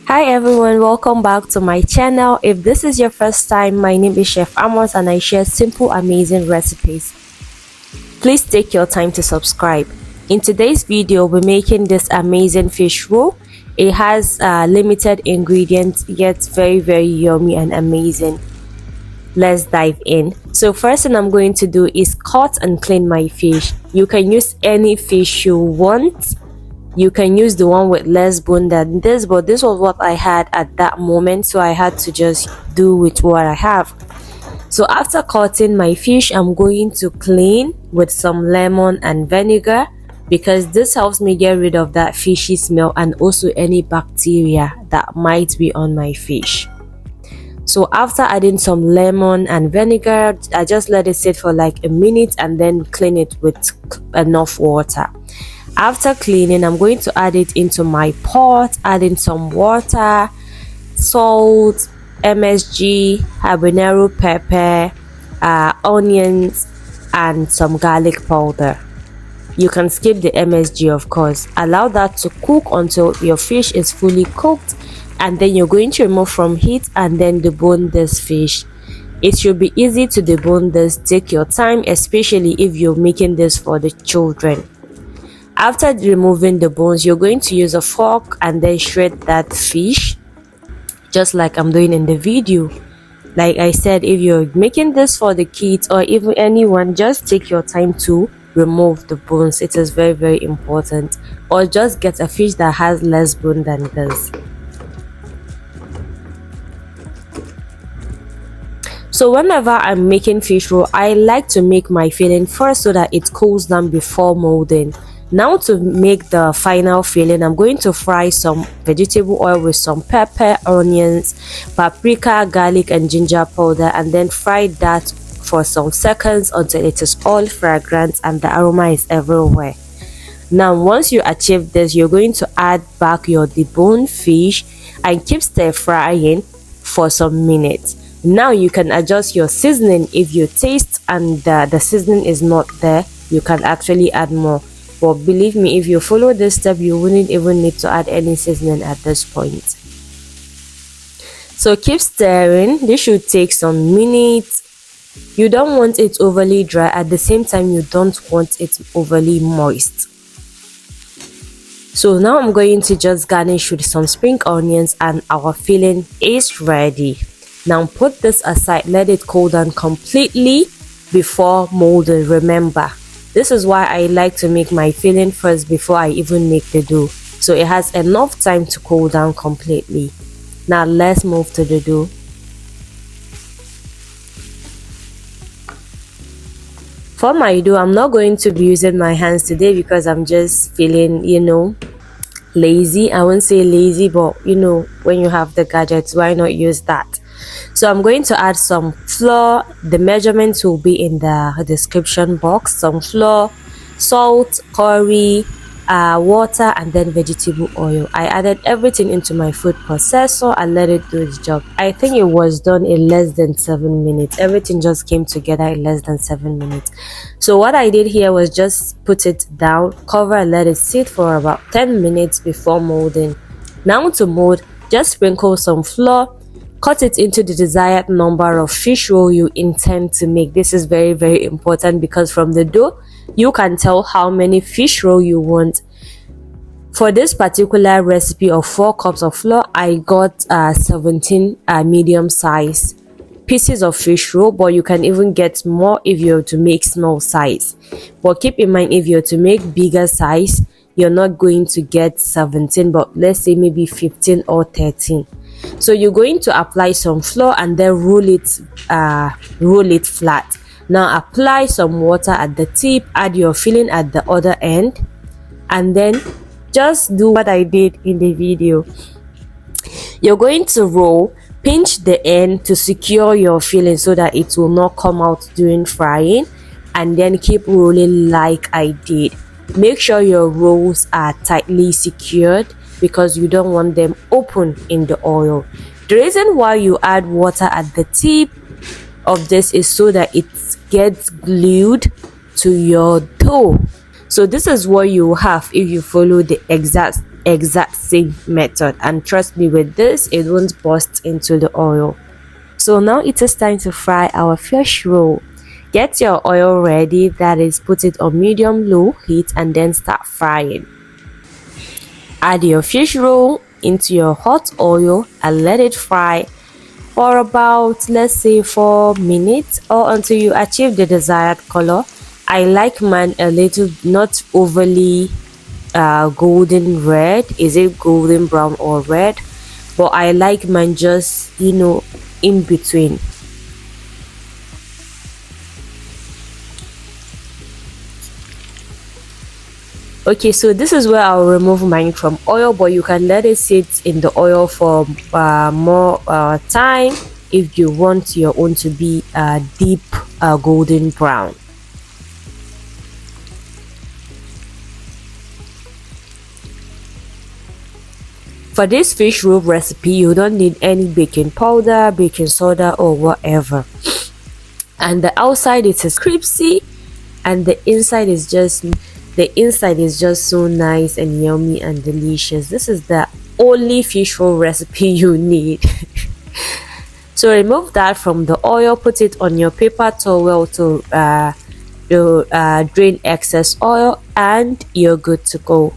Hi everyone, welcome back to my channel. If this is your first time, my name is Chef Amos and I share simple amazing recipes. Please take your time to subscribe. In today's video, we're making this amazing fish roll. It has limited ingredients yet very yummy and amazing. Let's dive in. So first thing I'm going to do is cut and clean my fish. You can use any fish you want. You can use the one with less bone than this, but this was what I had at that moment, so I had to just do with what I have. So after cutting my fish, I'm going to clean with some lemon and vinegar because this helps me get rid of that fishy smell and also any bacteria that might be on my fish. So after adding some lemon and vinegar, I just let it sit for like a minute and then clean it with enough water. After cleaning, I'm going to add it into my pot, adding some water, salt, MSG, habanero pepper, onions, and some garlic powder. You can skip the MSG, of course. Allow that to cook until your fish is fully cooked, and then you're going to remove from heat and then debone this fish. It should be easy to debone this. Take your time, especially if you're making this for the children. After removing the bones, you're going to use a fork and then shred that fish just like I'm doing in the video. Like I said, if you're making this for the kids or even anyone, just take your time to remove the bones. It is very important. Or just get a fish that has less bone than this. So whenever I'm making fish roll, I like to make my filling first so that it cools down before molding. Now to make the final filling, I'm going to fry some vegetable oil with some pepper, onions, paprika, garlic and ginger powder, and then fry that for some seconds until it is all fragrant and the aroma is everywhere. Now once you achieve this, you're going to add back your deboned fish and keep stir frying for some minutes. Now you can adjust your seasoning. If you taste and the seasoning is not there, you can actually add more. But believe me, if you follow this step, you wouldn't even need to add any seasoning at this point. So keep stirring. This should take some minutes. You don't want it overly dry. At the same time, you don't want it overly moist. So now I'm going to just garnish with some spring onions and our filling is ready. Now put this aside, let it cool down completely before molding. Remember, this is why I like to make my filling first before I even make the dough, so it has enough time to cool down completely. Now let's move to the dough. For my dough, I'm not going to be using my hands today because I'm just feeling, lazy. I won't say lazy, but when you have the gadgets, why not use that? So I'm going to add some flour. The measurements will be in the description box. Some flour, salt, curry, water, and then vegetable oil. I added everything into my food processor and let it do its job. I think it was done in less than 7 minutes. Everything just came together in less than 7 minutes. So what I did here was just put it down, cover and let it sit for about 10 minutes before molding. Now to mold, just sprinkle some flour. Cut it into the desired number of fish roll you intend to make. This is very important because from the dough, you can tell how many fish roll you want. For this particular recipe of 4 cups of flour, I got 17 medium size pieces of fish roll, but you can even get more if you're to make small size. But keep in mind, if you're to make bigger size, you're not going to get 17, but let's say maybe 15 or 13. So you're going to apply some flour and then roll it flat. Now apply some water at the tip, add your filling at the other end, and then just do what I did in the video. You're going to roll, pinch the end to secure your filling so that it will not come out during frying, and then keep rolling like I did. Make sure your rolls are tightly secured because you don't want them open in the oil. The reason why you add water at the tip of this is so that it gets glued to your dough. So this is what you have if you follow the exact exact same method, and trust me, with this it won't burst into the oil. So now it is time to fry our fish roll. Get your oil ready, that is, put it on medium low heat and then start frying. Add your fish roll into your hot oil and let it fry for about, let's say, 4 minutes, or until you achieve the desired color. I like mine a little, not overly golden red. Is it golden brown or red? But I like mine just, in between. Okay, so this is where I'll remove mine from oil, but you can let it sit in the oil for more time if you want your own to be deep golden brown. For this fish roll recipe, you don't need any baking powder, baking soda, or whatever. And the outside it is crispy, and the inside is just so nice and yummy and delicious. This is the only fish roll recipe you need. So remove that from the oil, put it on your paper towel to drain excess oil, and you're good to go.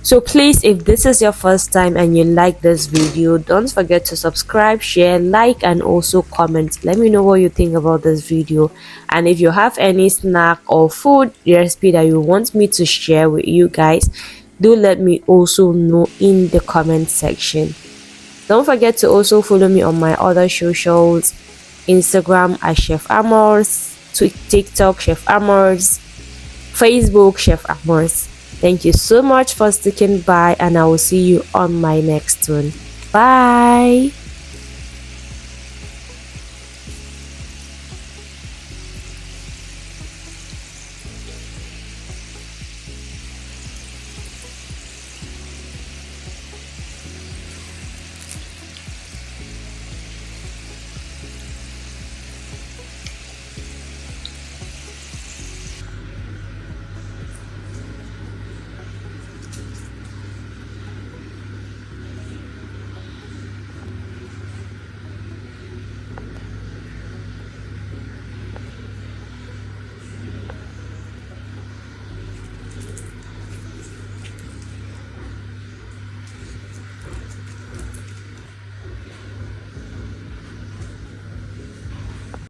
So please, if this is your first time and you like this video, don't forget to subscribe, share, like, and also comment. Let me know what you think about this video, and if you have any snack or food recipe that you want me to share with you guys, do let me also know in the comment section. Don't forget to also follow me on my other socials: Instagram at chefamors, TikTok chefamors, Facebook chefamors. Thank you so much for sticking by, and I will see you on my next one. Bye.